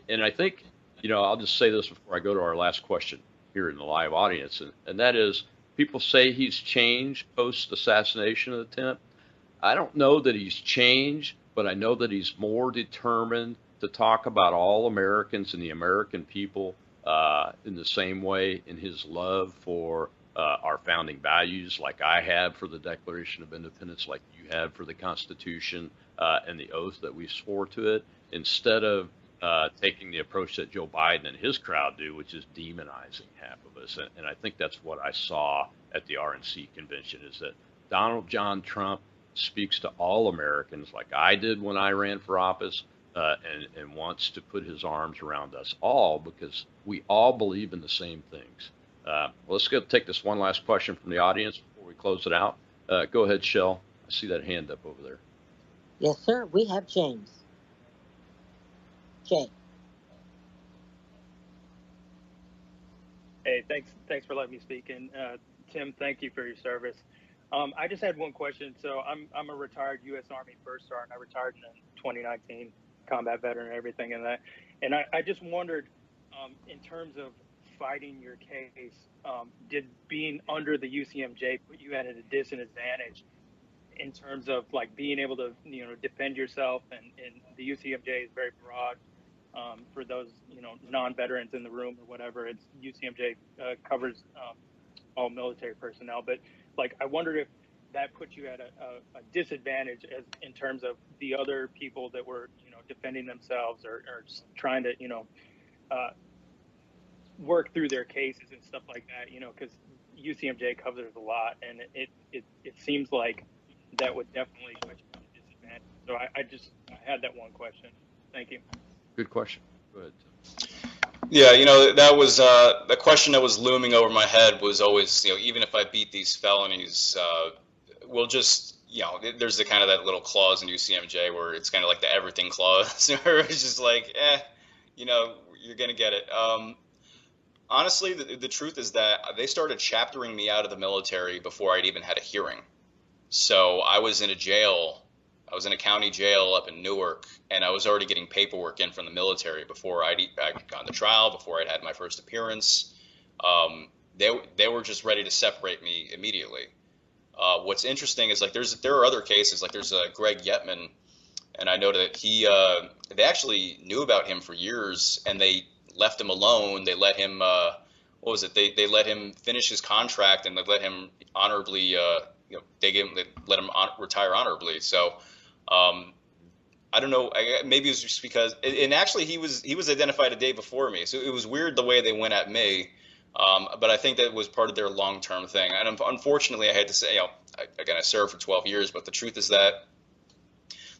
S4: and I think, you know, I'll just say this before I go to our last question here in the live audience, and that is, people say he's changed post-assassination attempt. I don't know that he's changed, but I know that he's more determined to talk about all Americans and the American people in the same way, in his love for our founding values, like I have for the Declaration of Independence, like you have for the Constitution and the oath that we swore to it, instead of taking the approach that Joe Biden and his crowd do, which is demonizing half of us. And I think that's what I saw at the RNC convention, is that Donald John Trump speaks to all Americans like I did when I ran for office, and wants to put his arms around us all because we all believe in the same things. Well, let's go take this one last question from the audience before we close it out. Go ahead, Shell. I see that hand up over there.
S8: Yes, sir. We have James. Jay.
S13: Hey, thanks for letting me speak. And Tim, thank you for your service. I just had one question. So I'm a retired U.S. Army First Star, and I retired in 2019, combat veteran and everything and that. And I just wondered, in terms of fighting your case, did being under the UCMJ put you at a disadvantage in terms of like being able to, you know, defend yourself? And the UCMJ is very broad. For those, you know, non-veterans in the room or whatever, it's UCMJ covers all military personnel. But like, I wondered if that put you at a disadvantage as in terms of the other people that were, you know, defending themselves or trying to, you know, work through their cases and stuff like that, you know, because UCMJ covers a lot, and it seems like that would definitely put you at a disadvantage. So I had that one question. Thank you. Good question. Go ahead, Tim.
S5: Yeah, you know, that was the question that was looming over my head was always, you know, even if I beat these felonies, we'll just, you know, there's the kind of that little clause in UCMJ where it's kind of like the everything clause, where it's just like, you know, you're going to get it. Honestly, the truth is that they started chaptering me out of the military before I'd even had a hearing. So I was in a jail. I was in a county jail up in Newark, and I was already getting paperwork in from the military before I'd gone to trial, before I'd had my first appearance. They were just ready to separate me immediately. What's interesting is like there are other cases, like there's Greg Yetman, and I know that they actually knew about him for years, and they left him alone. They let him they let him finish his contract, and they let him honorably they let him retire honorably. So I don't know, maybe it was just because, and actually he was identified a day before me, so it was weird the way they went at me. But I think that was part of their long-term thing. And unfortunately, I had to say, again, I served for 12 years, but the truth is that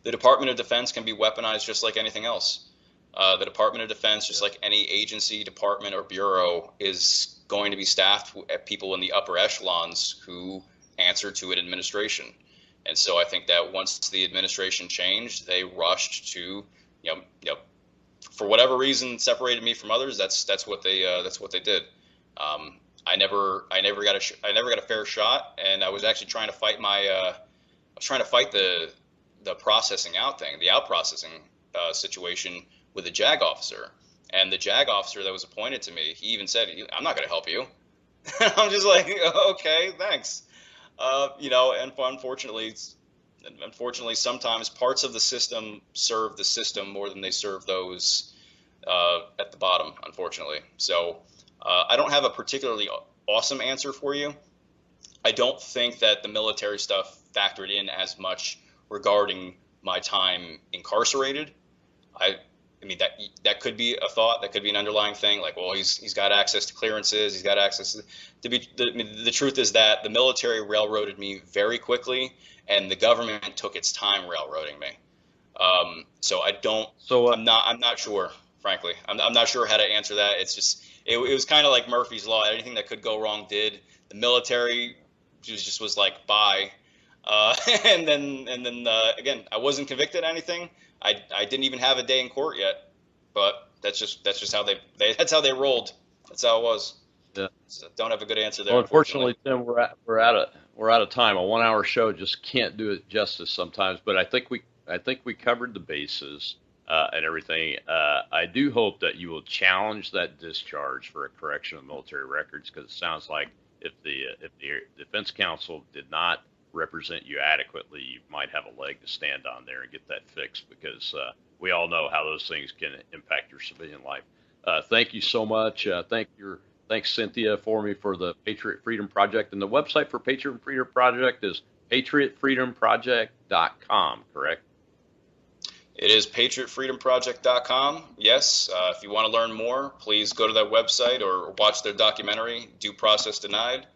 S5: the Department of Defense can be weaponized just like anything else. The Department of Defense, just like any agency, department, or bureau, is going to be staffed at people in the upper echelons who answer to an administration. And so I think that once the administration changed, they rushed to, for whatever reason, separated me from others. That's what they did. I never got a fair shot, and I was actually trying to fight the processing out thing, the out processing situation with a JAG officer. And the JAG officer that was appointed to me, he even said, "I'm not going to help you." I'm just like, okay, thanks. And unfortunately, sometimes parts of the system serve the system more than they serve those at the bottom, unfortunately. So I don't have a particularly awesome answer for you. I don't think that the military stuff factored in as much regarding my time incarcerated. I mean, that could be a thought, that could be an underlying thing, like, well, he's got access to clearances, he's got access to the truth is that the military railroaded me very quickly, and the government took its time railroading me. I'm not sure. frankly. I'm not sure how to answer that. It's just, it was kind of like Murphy's Law. Anything that could go wrong did. The military just was like, bye. And then again, I wasn't convicted of anything. I didn't even have a day in court yet, but that's just how that's how they rolled. That's how it was.
S4: Yeah.
S5: So don't have a good answer there.
S4: Well, unfortunately, Tim, we're out of time. A 1 hour show just can't do it justice sometimes. But I think we covered the bases and everything. I do hope that you will challenge that discharge for a correction of military records, because it sounds like if the defense counsel did not represent you adequately, you might have a leg to stand on there and get that fixed, because we all know how those things can impact your civilian life. Thank you so much. Thanks, Cynthia, for the Patriot Freedom Project. And the website for Patriot Freedom Project is patriotfreedomproject.com, correct?
S5: It is patriotfreedomproject.com. Yes. If you want to learn more, please go to that website or watch their documentary, Due Process Denied.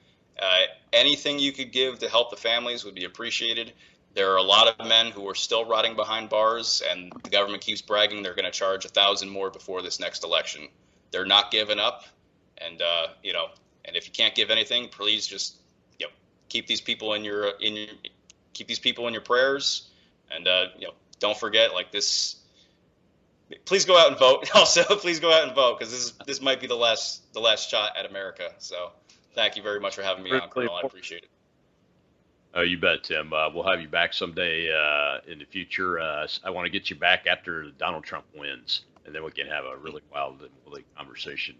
S5: Anything you could give to help the families would be appreciated. There are a lot of men who are still rotting behind bars, and the government keeps bragging they're going to charge 1,000 more before this next election. They're not giving up. And and if you can't give anything, please just keep these people in your prayers, and don't forget, like, this. Please go out and vote. Also, please go out and vote, because this might be the last shot at America. So, thank you very much for having me on, Colonel. I appreciate it.
S4: Oh, you bet, Tim. We'll have you back someday in the future. I want to get you back after Donald Trump wins, and then we can have a really wild and woolly conversation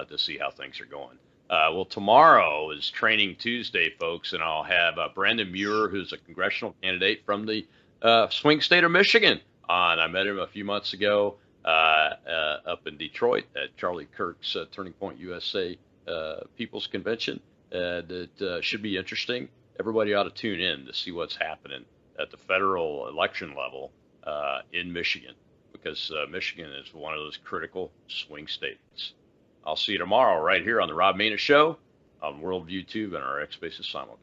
S4: to see how things are going. Well, tomorrow is Training Tuesday, folks, and I'll have Brandon Muir, who's a congressional candidate from the swing state of Michigan, on. I met him a few months ago up in Detroit at Charlie Kirk's Turning Point USA People's Convention. It should be interesting. Everybody ought to tune in to see what's happening at the federal election level in Michigan, because Michigan is one of those critical swing states. I'll see you tomorrow right here on the Rob Maness Show on World YouTube and our X Spaces simulcast.